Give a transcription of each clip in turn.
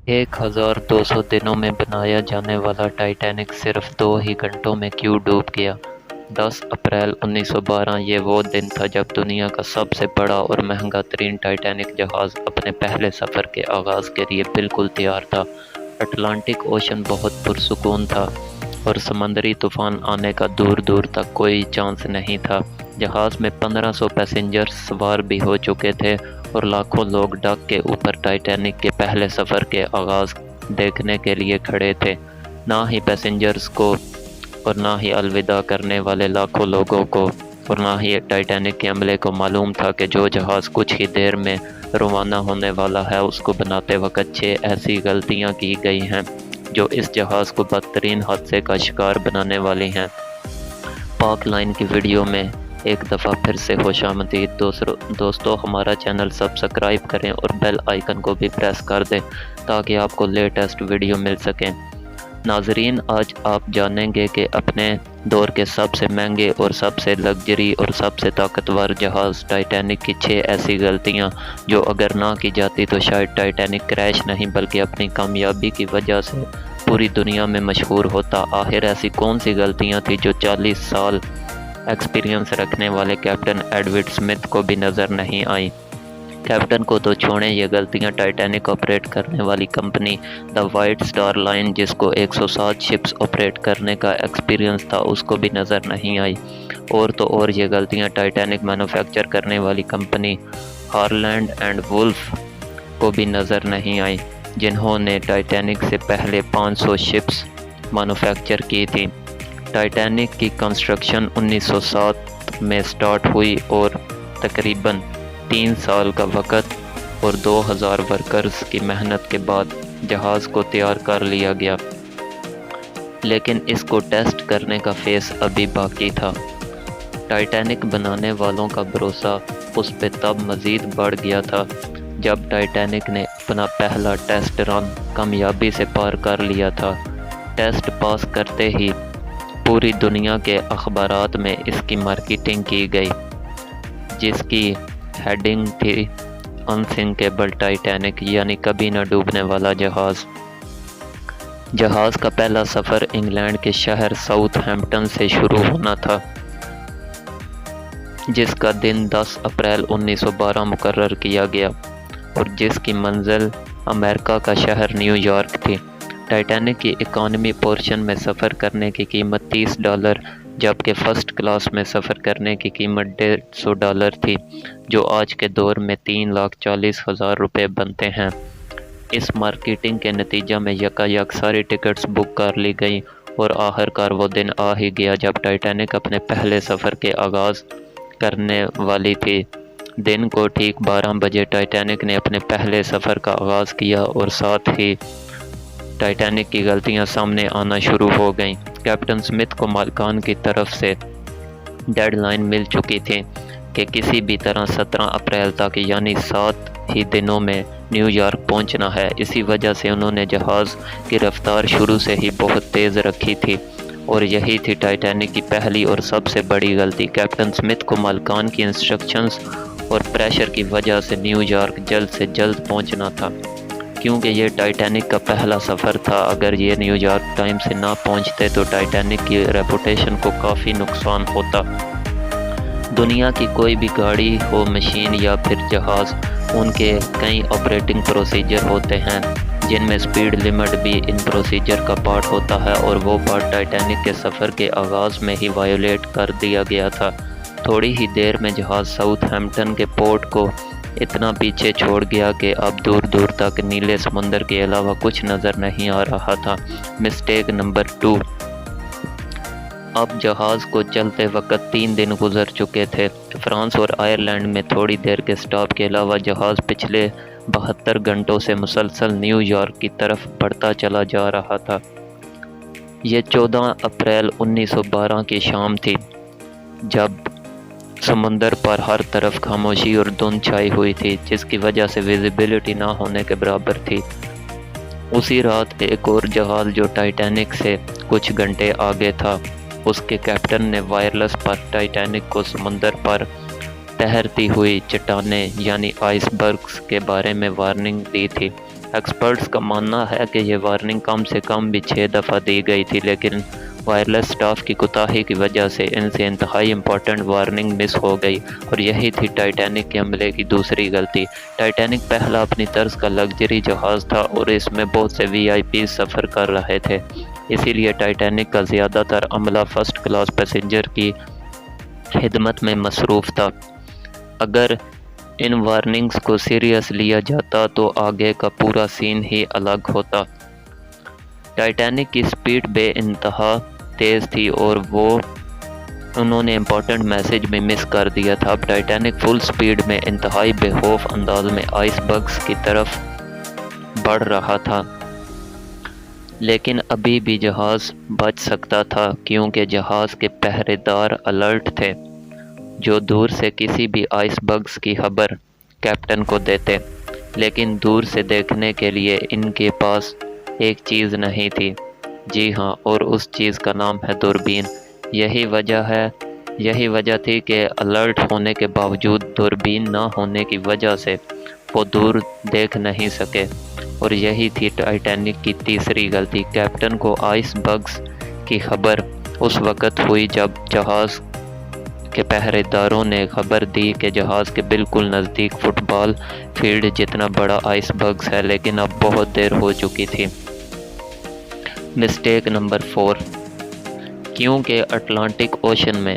1200 दिनों में बनाया जाने वाला टाइटैनिक सिर्फ 2 ही घंटों में क्यों डूब गया? 10 अप्रैल 1912 ये वो दिन था जब दुनिया का सबसे बड़ा और महंगा तरीन टाइटैनिक जहाज़ अपने पहले सफ़र के आगाज़ के लिए बिल्कुल तैयार था। अटलांटिक ओशन बहुत पुरसुकून था और समंदरी तूफ़ान आने का दूर दूर तक कोई चांस नहीं था। जहाज़ में 1500 पैसेंजर्स सवार भी हो चुके थे और लाखों लोग डक के ऊपर टाइटैनिक के पहले सफ़र के आगाज़ देखने के लिए खड़े थे। ना ही पैसेंजर्स को और ना ही अलविदा करने वाले लाखों लोगों को और ना ही टाइटैनिक के अमले को मालूम था कि जो जहाज़ कुछ ही देर में रवाना होने वाला है उसको बनाते वक्त 6 ऐसी गलतियां की गई हैं जो इस जहाज़ को बदतरीन हादसे का शिकार बनाने वाली हैं। पाक लाइन की वीडियो में एक दफ़ा फिर से खुशामदीद दोस्तों, हमारा चैनल सब्सक्राइब करें और बेल आइकन को भी प्रेस कर दें ताकि आपको लेटेस्ट वीडियो मिल सकें। नाजरीन, आज आप जानेंगे कि अपने दौर के सबसे महंगे और सबसे लग्जरी और सबसे ताकतवर जहाज़ टाइटैनिक की 6 ऐसी गलतियां जो अगर ना की जाती तो शायद टाइटैनिक क्रैश नहीं बल्कि अपनी कामयाबी की वजह से पूरी दुनिया में मशहूर होता। आखिर ऐसी कौन सी गलतियां थी जो 40 साल एक्सपीरियंस रखने वाले कैप्टन एडविड स्मिथ को भी नज़र नहीं आई। कैप्टन को तो छोड़ें, ये गलतियां टाइटैनिक ऑपरेट करने वाली company the white star line जिसको 107 शिप्स ऑपरेट करने का एक्सपीरियंस था उसको भी नज़र नहीं आई। और तो और ये गलतियां टाइटैनिक मैन्युफैक्चर करने वाली कंपनी हारलैंड एंड वुल्फ को भी नज़र नहीं आई जिन्होंने टाइटैनिक से पहले 500 शिप्स मैन्युफैक्चर की थी। टाइटैनिक की कंस्ट्रक्शन 1907 में स्टार्ट हुई और तकरीबन 3 साल का वक़्त और 2000 वर्कर्स की मेहनत के बाद जहाज़ को तैयार कर लिया गया, लेकिन इसको टेस्ट करने का फेस अभी बाकी था। टाइटैनिक बनाने वालों का भरोसा उस पे तब मज़ीद बढ़ गया था जब टाइटैनिक ने अपना पहला टेस्ट रन कामयाबी से पार कर लिया था। टेस्ट पास करते ही पूरी दुनिया के अखबारात में इसकी मार्केटिंग की गई जिसकी हेडिंग थी अनसिंकेबल टाइटैनिक, यानी कभी न डूबने वाला जहाज़। जहाज़ का पहला सफ़र इंग्लैंड के शहर साउथहैम्पटन से शुरू होना था जिसका दिन 10 अप्रैल 1912 मुकर्रर किया गया और जिसकी मंजिल अमेरिका का शहर न्यूयॉर्क थी। टाइटैनिक की इकॉनमी पोर्शन में सफ़र करने की कीमत $30 जबकि फ़र्स्ट क्लास में सफ़र करने की कीमत $150 थी जो आज के दौर में 3,40,000 रुपये बनते हैं। इस मार्केटिंग के नतीजा में यकायक सारी टिकट्स बुक कर ली गई और आखिरकार वो दिन आ ही गया जब टाइटैनिक अपने पहले सफ़र के आगाज़ करने वाली थी। दिन को ठीक 12 बजे टाइटैनिक ने अपने पहले सफ़र का आगाज़ किया और साथ ही टाइटैनिक की गलतियां सामने आना शुरू हो गईं। कैप्टन स्मिथ को मालिकान की तरफ से डेडलाइन मिल चुकी थी कि किसी भी तरह 17 अप्रैल तक यानी 7 ही दिनों में न्यूयॉर्क पहुंचना है। इसी वजह से उन्होंने जहाज़ की रफ्तार शुरू से ही बहुत तेज़ रखी थी और यही थी टाइटैनिक की पहली और सबसे बड़ी गलती। कैप्टन स्मिथ को मालिकान की इंस्ट्रक्शंस और प्रेशर की वजह से न्यूयॉर्क जल्द से जल्द पहुंचना था क्योंकि ये टाइटैनिक का पहला सफ़र था। अगर ये न्यूयॉर्क टाइम से ना पहुंचते तो टाइटैनिक की रेपुटेशन को काफ़ी नुकसान होता। दुनिया की कोई भी गाड़ी हो, मशीन या फिर जहाज़, उनके कई ऑपरेटिंग प्रोसीजर होते हैं जिनमें स्पीड लिमिट भी इन प्रोसीजर का पार्ट होता है और वो पार्ट टाइटैनिक के सफ़र के आगाज़ में ही वायोलेट कर दिया गया था। थोड़ी ही देर में जहाज़ साउथहैम्पटन के पोर्ट को इतना पीछे छोड़ गया कि अब दूर दूर तक नीले समुंदर के अलावा कुछ नज़र नहीं आ रहा था। Mistake number 2। अब जहाज़ को चलते वक्त 3 दिन गुजर चुके थे। फ्रांस और आयरलैंड में थोड़ी देर के स्टॉप के अलावा जहाज़ पिछले 72 घंटों से मुसलसल न्यूयॉर्क की तरफ बढ़ता चला जा रहा था। ये 14 अप्रैल 1912 की शाम थी जब समुंदर पर हर तरफ खामोशी और धुंध छाई हुई थी जिसकी वजह से विजिबिलिटी ना होने के बराबर थी। उसी रात एक और जहाज़ जो टाइटैनिक से कुछ घंटे आगे था उसके कैप्टन ने वायरलेस पर टाइटैनिक को समुंदर पर तैरती हुई चट्टानें यानी आइसबर्ग्स के बारे में वार्निंग दी थी। ایکسپرٹس کا ماننا ہے کہ یہ وارننگ کم سے کم بھی 6 دفعہ دی گئی تھی، لیکن وائرلیس سٹاف کی کوتاہی کی وجہ سے ان سے انتہائی امپورٹنٹ وارننگ مس ہو گئی، اور یہی تھی ٹائٹینک کے عملے کی دوسری غلطی۔ ٹائٹینک پہلا اپنی طرز کا لگژری جہاز تھا اور اس میں بہت سے وی آئی پی سفر کر رہے تھے، اسی لیے ٹائٹینک کا زیادہ تر عملہ فرسٹ کلاس پیسنجر کی خدمت میں مصروف تھا۔ اگر ان وارننگز کو سیریس لیا جاتا تو آگے کا پورا سین ہی الگ ہوتا۔ ٹائٹینک کی سپیڈ بے انتہا تیز تھی اور انہوں نے امپورٹنٹ میسج بھی مس کر دیا تھا۔ اب ٹائٹینک فل سپیڈ میں انتہائی بے خوف انداز میں آئس برگز کی طرف بڑھ رہا تھا، لیکن ابھی بھی جہاز بچ سکتا تھا کیونکہ جہاز کے پہرے دار الرٹ تھے جو دور سے کسی بھی آئس برگز کی خبر کیپٹن کو دیتے، لیکن دور سے دیکھنے کے لیے ان کے پاس ایک چیز نہیں تھی۔ جی ہاں، اور اس چیز کا نام ہے دوربین۔ یہی وجہ تھی کہ الرٹ ہونے کے باوجود دوربین نہ ہونے کی وجہ سے وہ دور دیکھ نہیں سکے، اور یہی تھی ٹائٹینک کی تیسری غلطی۔ کیپٹن کو آئس برگز کی خبر اس وقت ہوئی جب جہاز کے پہرے داروں نے خبر دی کہ جہاز کے بالکل نزدیک فٹ بال فیلڈ جتنا بڑا آئس برگز ہے، لیکن اب بہت دیر ہو چکی تھی۔ مسٹیک نمبر 4، کیونکہ اٹلانٹک اوشن میں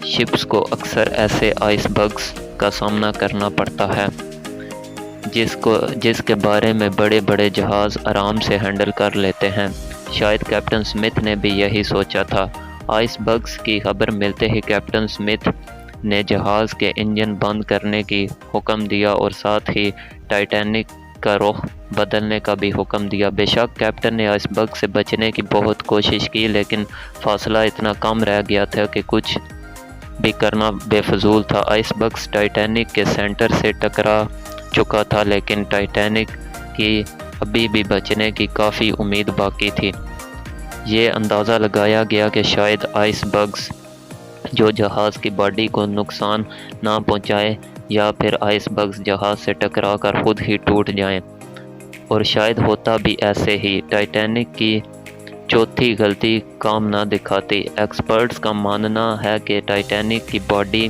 شپس کو اکثر ایسے آئس برگز کا سامنا کرنا پڑتا ہے جس کے بارے میں بڑے بڑے جہاز آرام سے ہینڈل کر لیتے ہیں۔ شاید کیپٹن سمتھ نے بھی یہی سوچا تھا۔ آئس برگز کی خبر ملتے ہی کیپٹن سمتھ نے جہاز کے انجن بند کرنے کی حکم دیا اور ساتھ ہی ٹائٹینک کا رخ بدلنے کا بھی حکم دیا۔ بے شک کیپٹن نے آئس برگ سے بچنے کی بہت کوشش کی، لیکن فاصلہ اتنا کم رہ گیا تھا کہ کچھ بھی کرنا بے فضول تھا۔ آئس برگز ٹائٹینک کے سینٹر سے ٹکرا چکا تھا، لیکن ٹائٹینک کی ابھی بھی بچنے کی کافی امید باقی تھی۔ یہ اندازہ لگایا گیا کہ شاید آئس برگز جو جہاز کی باڈی کو نقصان نہ پہنچائے، یا پھر آئس برگز جہاز سے ٹکرا کر خود ہی ٹوٹ جائیں، اور شاید ہوتا بھی ایسے ہی۔ ٹائٹینک کی چوتھی غلطی کام نہ دکھاتی۔ ایکسپرٹس کا ماننا ہے کہ ٹائٹینک کی باڈی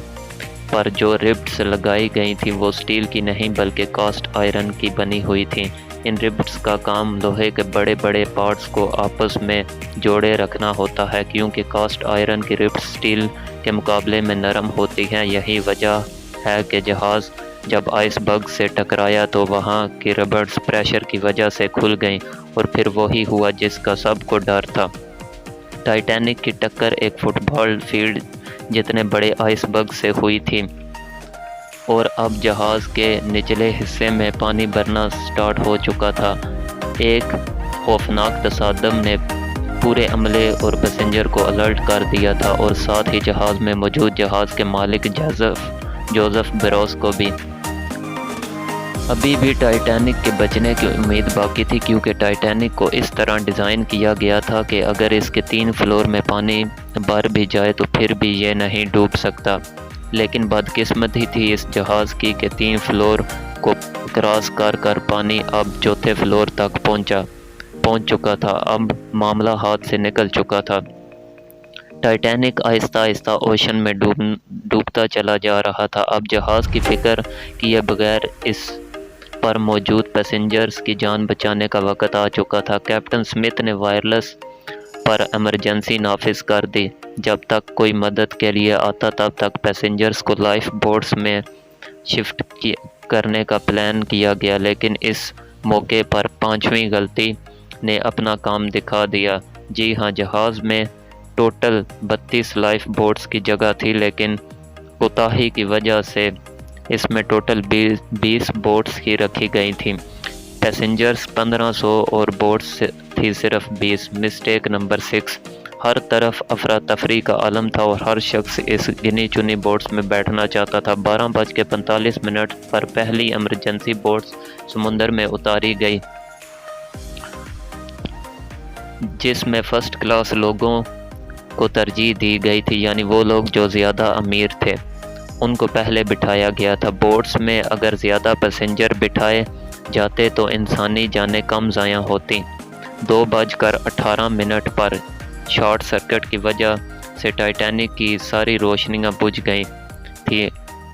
پر جو ربٹس لگائی گئی تھیں وہ سٹیل کی نہیں بلکہ کاسٹ آئرن کی بنی ہوئی تھیں۔ ان ربٹس کا کام لوہے کے بڑے بڑے پارٹس کو آپس میں جوڑے رکھنا ہوتا ہے، کیونکہ کاسٹ آئرن کی ربٹس سٹیل کے مقابلے میں نرم ہوتی ہیں۔ یہی وجہ ہے کہ جہاز جب آئس برگ سے ٹکرایا تو وہاں کی ربڑز پریشر کی وجہ سے کھل گئیں، اور پھر وہی ہوا جس کا سب کو ڈر تھا۔ ٹائٹینک کی ٹکر ایک فٹ بال فیلڈ جتنے بڑے آئس برگ سے ہوئی تھی، اور اب جہاز کے نچلے حصے میں پانی بھرنا سٹارٹ ہو چکا تھا۔ ایک خوفناک تصادم نے پورے عملے اور پیسنجر کو الرٹ کر دیا تھا، اور ساتھ ہی جہاز میں موجود جہاز کے مالک جوزف بروس کو بھی۔ ابھی بھی ٹائٹینک کے بچنے کی امید باقی تھی، کیونکہ ٹائٹینک کو اس طرح ڈیزائن کیا گیا تھا کہ اگر اس کے 3 فلور میں پانی بھر بھی جائے تو پھر بھی یہ نہیں ڈوب سکتا۔ لیکن بدقسمتی تھی اس جہاز کی کہ 3 فلور کو کراس کر پانی اب 4تھے فلور تک پہنچ چکا تھا۔ اب معاملہ ہاتھ سے نکل چکا تھا۔ ٹائٹینک آہستہ آہستہ اوشن میں ڈوبتا چلا جا رہا تھا۔ اب جہاز کی فکر کیے بغیر اس پر موجود پیسنجرز کی جان بچانے کا وقت آ چکا تھا۔ کیپٹن سمتھ نے وائرلیس پر ایمرجنسی نافذ کر دی۔ جب تک کوئی مدد کے لیے آتا تب تک پیسنجرز کو لائف بوٹس میں شفٹ کرنے کا پلان کیا گیا، لیکن اس موقع پر 5ویں غلطی نے اپنا کام دکھا دیا۔ جی ہاں، جہاز میں ٹوٹل 32 لائف بوٹس کی جگہ تھی، لیکن کوتاہی کی وجہ سے اس میں ٹوٹل 20 بوٹس ہی رکھی گئی تھیں۔ پیسنجرز 1500 اور بوٹس تھی صرف 20۔ مسٹیک نمبر 6، ہر طرف افراتفری کا عالم تھا اور ہر شخص اس گنی چنی بوٹس میں بیٹھنا چاہتا تھا۔ 12:45 پر پہلی ایمرجنسی بوٹس سمندر میں اتاری گئی، جس میں فرسٹ کلاس لوگوں کو ترجیح دی گئی تھی، یعنی وہ لوگ جو زیادہ امیر تھے ان کو پہلے بٹھایا گیا تھا۔ بوٹس میں اگر زیادہ پیسنجر بٹھائے जाते तो इंसानी जानें कम ज़ाया होती। 2:18 पर शॉर्ट सर्किट की वजह से टाइटैनिक की सारी रोशनियां बुझ गई थी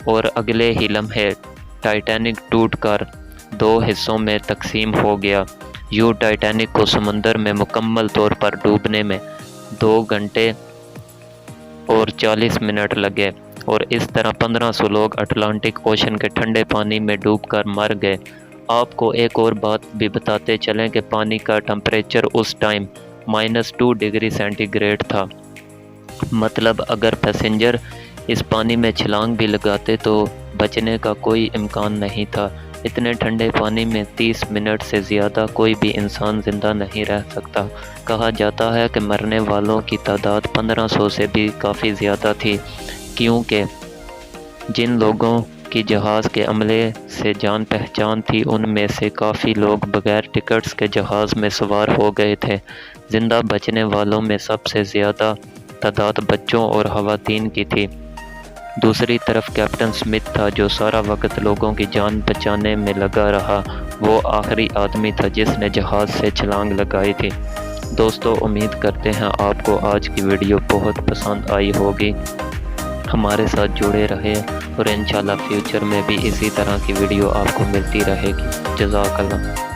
और अगले ही लम्हे टाइटैनिक टूटकर 2 हिस्सों में तकसीम हो गया। यूँ टाइटैनिक को समंदर में मुकम्मल तौर पर डूबने में 2 घंटे और 40 मिनट लगे और इस तरह 1500 लोग अटलांटिक ओशन के ठंडे पानी में डूबकर मर गए। आपको एक और बात भी बताते चलें कि पानी का टेम्परेचर उस टाइम -2 डिग्री सेंटीग्रेड था। मतलब अगर पैसेंजर इस पानी में छलांग भी लगाते तो बचने का कोई इम्कान नहीं था। इतने ठंडे पानी में 30 मिनट से ज़्यादा कोई भी इंसान ज़िंदा नहीं रह सकता। कहा जाता है कि मरने वालों की तादाद 1500 से भी काफ़ी ज़्यादा थी, क्योंकि जिन लोगों की जहाज़ के अमले से जान पहचान थी उनमें से काफ़ी लोग बग़ैर टिकट्स के जहाज़ में सवार हो गए थे। ज़िंदा बचने वालों में सबसे ज़्यादा तादाद बच्चों और ख़वातीन की थी। दूसरी तरफ कैप्टन स्मिथ था जो सारा वक्त लोगों की जान बचाने में लगा रहा। वो आखिरी आदमी था जिसने जहाज़ से छलांग लगाई थी। दोस्तों, उम्मीद करते हैं आपको आज की वीडियो बहुत पसंद आई होगी। हमारे साथ जुड़े रहे और इंशाल्लाह फ्यूचर में भी इसी तरह की वीडियो आपको मिलती रहेगी। जज़ाकल्लाह।